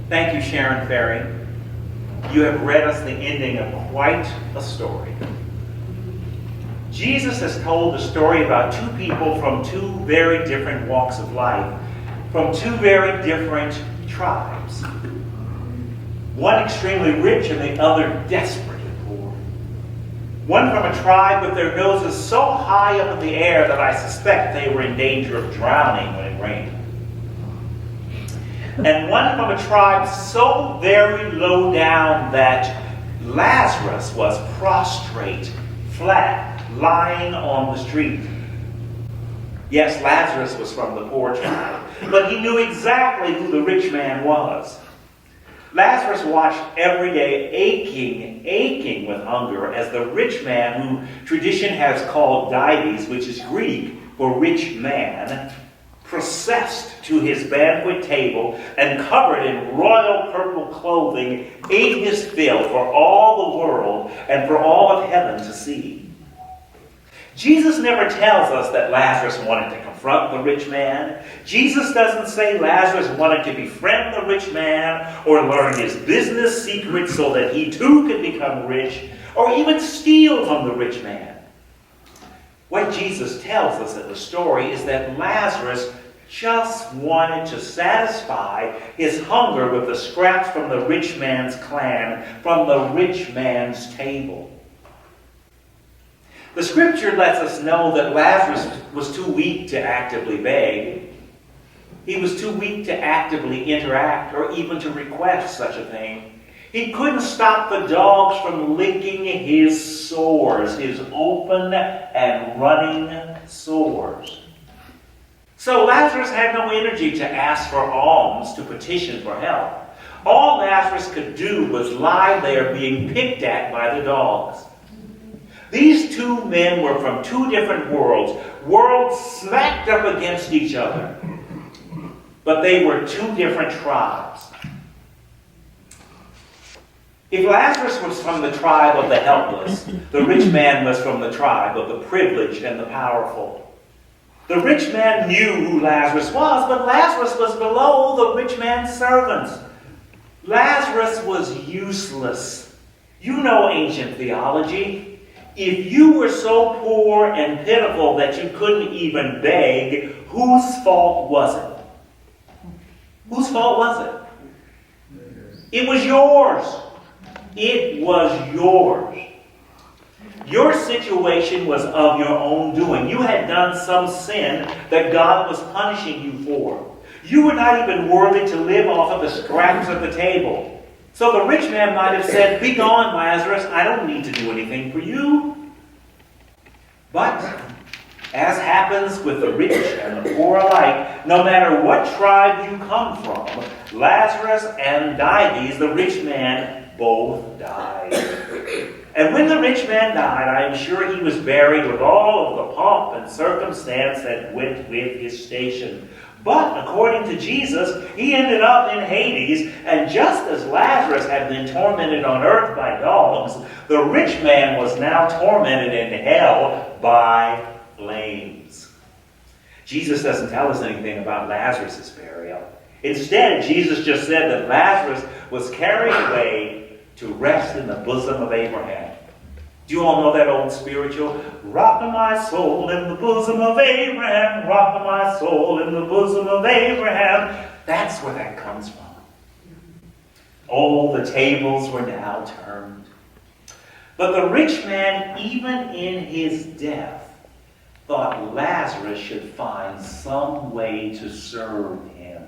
Thank you, Sharon Ferry. You have read us the ending of quite a story. Jesus has told the story about two people from two very different walks of life, from two very different tribes. One extremely rich and the other desperately poor. One from a tribe with their noses so high up in the air that I suspect they were in danger of drowning when it rained. And one from a tribe so very low down that Lazarus was prostrate, flat, lying on the street. Yes, Lazarus was from the poor tribe, but he knew exactly who the rich man was. Lazarus watched every day aching with hunger as the rich man, who tradition has called Dives, which is Greek for rich man, processed to his banquet table and covered in royal purple clothing, ate his fill for all the world and for all of heaven to see. Jesus never tells us that Lazarus wanted to confront the rich man. Jesus doesn't say Lazarus wanted to befriend the rich man or learn his business secrets so that he too could become rich, or even steal from the rich man. What Jesus tells us in the story is that Lazarus just wanted to satisfy his hunger with the scraps from the rich man's clan, from the rich man's table. The scripture lets us know that Lazarus was too weak to actively beg. He was too weak to actively interact or even to request such a thing. He couldn't stop the dogs from licking his sores, his open and running sores. So Lazarus had no energy to ask for alms, to petition for help. All Lazarus could do was lie there being picked at by the dogs. These two men were from two different worlds smacked up against each other. But they were two different tribes. If Lazarus was from the tribe of the helpless, the rich man was from the tribe of the privileged and the powerful. The rich man knew who Lazarus was, but Lazarus was below the rich man's servants. Lazarus was useless. You know ancient theology. If you were so poor and pitiful that you couldn't even beg, whose fault was it? Whose fault was it? It was yours. It was yours. Your situation was of your own doing. You had done some sin that God was punishing you for. You were not even worthy to live off of the scraps of the table. So the rich man might have said, "Be gone, Lazarus. I don't need to do anything for you." But, as happens with the rich and the poor alike, no matter what tribe you come from, Lazarus and Dives, the rich man, both died. And when the rich man died, I am sure he was buried with all of the pomp and circumstance that went with his station. But according to Jesus, he ended up in Hades, and just as Lazarus had been tormented on earth by dogs, the rich man was now tormented in hell by flames. Jesus doesn't tell us anything about Lazarus' burial. Instead, Jesus just said that Lazarus was carried away to rest in the bosom of Abraham. Do you all know that old spiritual? Rock of my soul in the bosom of Abraham. Rock of my soul in the bosom of Abraham. That's where that comes from. Oh, the tables were now turned. But the rich man, even in his death, thought Lazarus should find some way to serve him.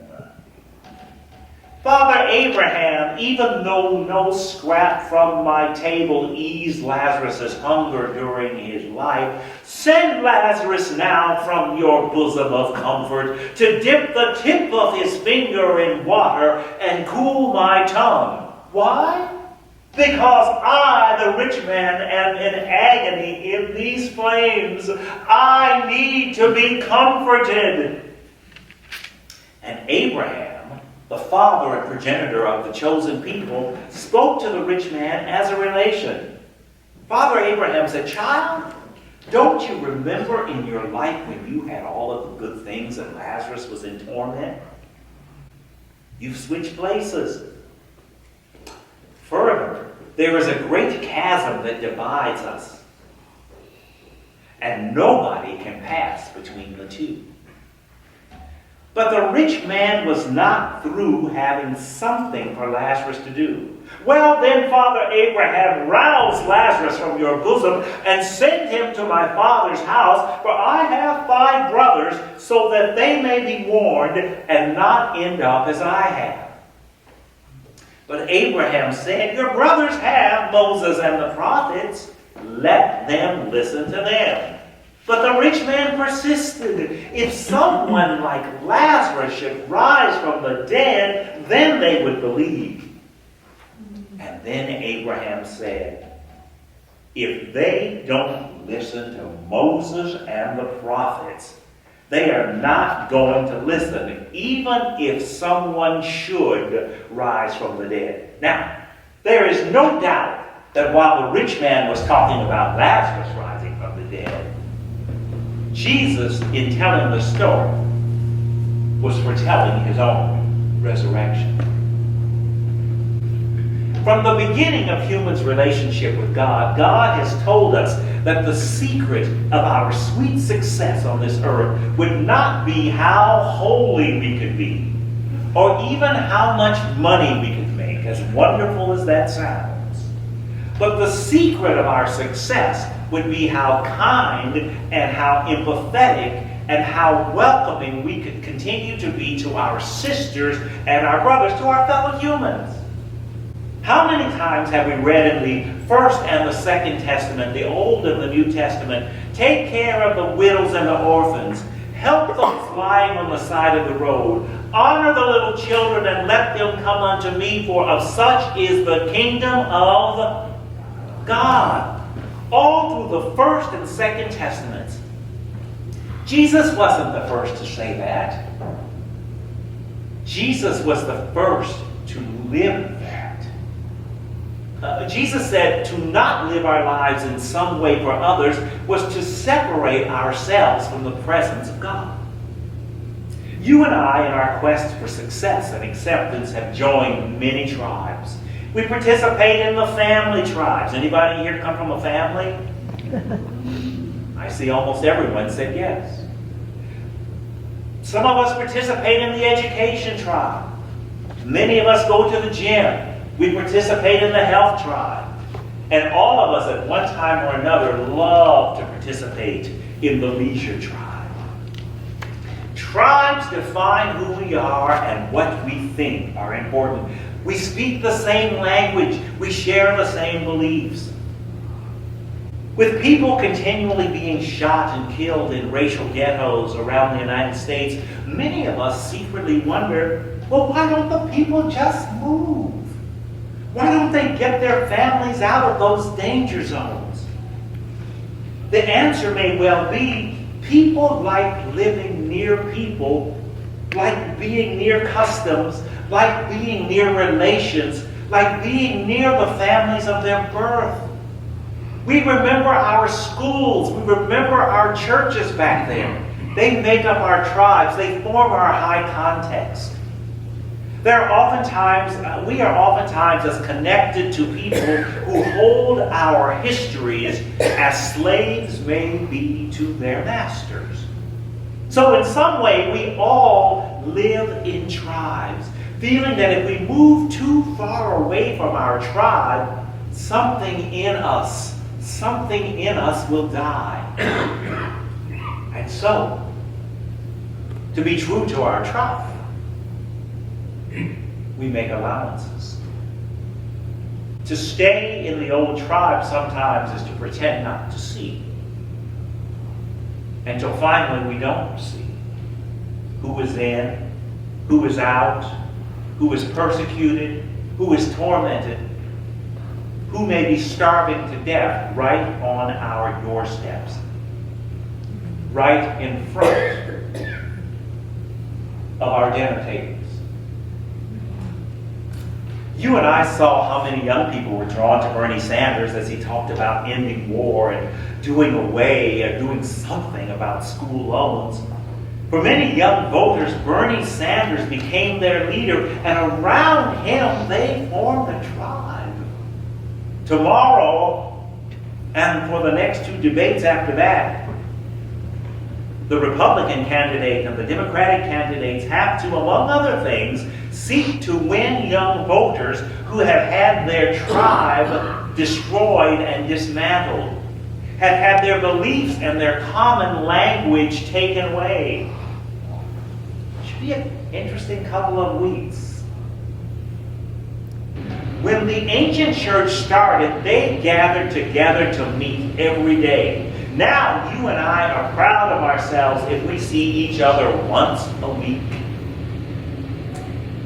Father Abraham, even though no scrap from my table eased Lazarus' hunger during his life, send Lazarus now from your bosom of comfort to dip the tip of his finger in water and cool my tongue. Why? Because I, the rich man, am in agony in these flames. I need to be comforted. And Abraham, the father and progenitor of the chosen people, spoke to the rich man as a relation. Father Abraham said, "Child, don't you remember in your life when you had all of the good things and Lazarus was in torment? You've switched places. There is a great chasm that divides us, and nobody can pass between the two. But the rich man was not through having something for Lazarus to do. Well, then, Father Abraham, rouse Lazarus from your bosom and send him to my father's house, for I have 5 brothers, so that they may be warned and not end up as I have. But Abraham said, your brothers have Moses and the prophets. Let them listen to them. But the rich man persisted. If someone like Lazarus should rise from the dead, then they would believe. And then Abraham said, if they don't listen to Moses and the prophets, they are not going to listen, even if someone should rise from the dead. Now, there is no doubt that while the rich man was talking about Lazarus rising from the dead, Jesus, in telling the story, was foretelling his own resurrection. From the beginning of humans' relationship with God, God has told us that the secret of our sweet success on this earth would not be how holy we could be, or even how much money we could make, as wonderful as that sounds. But the secret of our success would be how kind and how empathetic and how welcoming we could continue to be to our sisters and our brothers, to our fellow humans. How many times have we read in the First and the Second Testament, the Old and the New Testament, take care of the widows and the orphans, help those lying on the side of the road, honor the little children and let them come unto me, for of such is the kingdom of God. All through the First and Second Testaments. Jesus wasn't the first to say that. Jesus was the first to live that. Jesus said to not live our lives in some way for others was to separate ourselves from the presence of God. You and I, in our quest for success and acceptance, have joined many tribes. We participate in the family tribes. Anybody here come from a family? I see almost everyone said yes. Some of us participate in the education tribe. Many of us go to the gym. We participate in the health tribe. And all of us at one time or another love to participate in the leisure tribe. Tribes define who we are and what we think are important. We speak the same language. We share the same beliefs. With people continually being shot and killed in racial ghettos around the United States, many of us secretly wonder, well, why don't the people just move? Why don't they get their families out of those danger zones? The answer may well be, people like living near people, like being near customs, like being near relations, like being near the families of their birth. We remember our schools. We remember our churches back there. They make up our tribes. They form our high context. We are oftentimes as connected to people who hold our histories as slaves may be to their masters. So in some way, we all live in tribes, feeling that if we move too far away from our tribe, something in us will die. And so, to be true to our tribe, we make allowances. To stay in the old tribe sometimes is to pretend not to see. Until finally we don't see who is in, who is out, who is persecuted, who is tormented, who may be starving to death right on our doorsteps, right in front of our dinner tables. You and I saw how many young people were drawn to Bernie Sanders as he talked about ending war and doing something about school loans. For many young voters, Bernie Sanders became their leader, and around him they formed a tribe. Tomorrow, and for the next two debates after that, the Republican candidate and the Democratic candidates have to, among other things, seek to win young voters who have had their tribe destroyed and dismantled, have had their beliefs and their common language taken away. Should be an interesting couple of weeks. When the ancient church started, they gathered together to meet every day. Now you and I are proud of ourselves if we see each other once a week.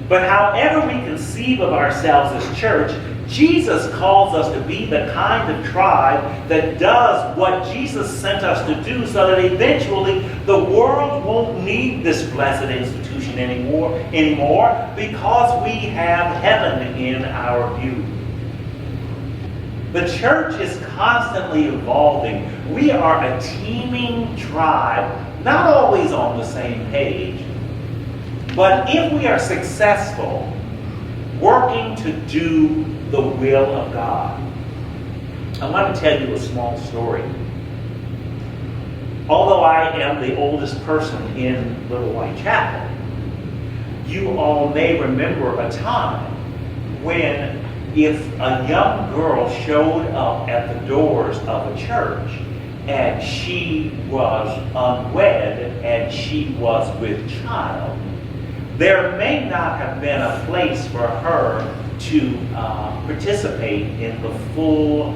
But however we conceive of ourselves as church, Jesus calls us to be the kind of tribe that does what Jesus sent us to do, so that eventually the world won't need this blessed institution anymore because we have heaven in our view. The church is constantly evolving. We are a teeming tribe, not always on the same page, but if we are successful working to do the will of God. I want to tell you a small story. Although I am the oldest person in Little White Chapel, you all may remember a time when if a young girl showed up at the doors of a church and she was unwed and she was with child, there may not have been a place for her to participate in the full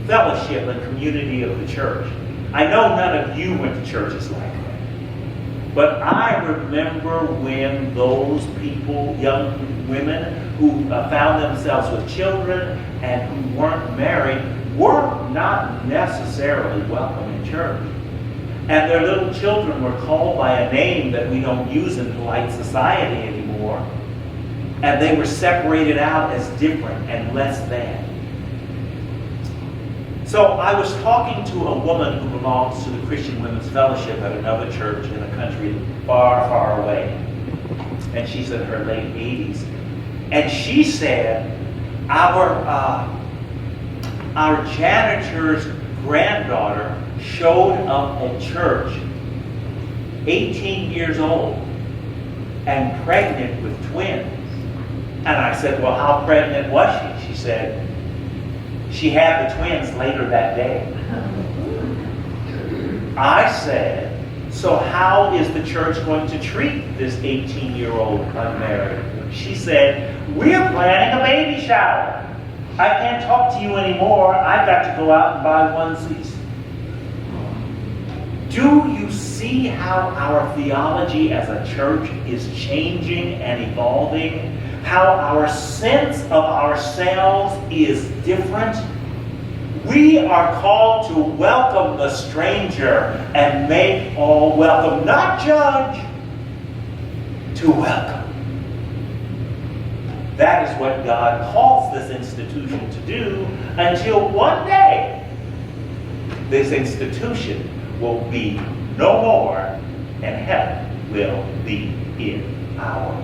fellowship and community of the church. I know none of you went to churches like that, but I remember when those people, young women who found themselves with children and who weren't married, were not necessarily welcome in church. And their little children were called by a name that we don't use in polite society anymore. And they were separated out as different and less than. So I was talking to a woman who belongs to the Christian Women's Fellowship at another church in a country far, far away. And she's in her late 80s. And she said, our janitor's granddaughter showed up at church, 18 years old, and pregnant with twins. And I said, well, how pregnant was she? She said, she had the twins later that day. I said, so how is the church going to treat this 18-year-old unmarried? She said, we're planning a baby shower. I can't talk to you anymore. I've got to go out and buy onesies. Do you see how our theology as a church is changing and evolving? How our sense of ourselves is different? We are called to welcome the stranger and make all welcome, not judge, to welcome. That is what God calls this institution to do, until one day this institution will be no more and heaven will be in our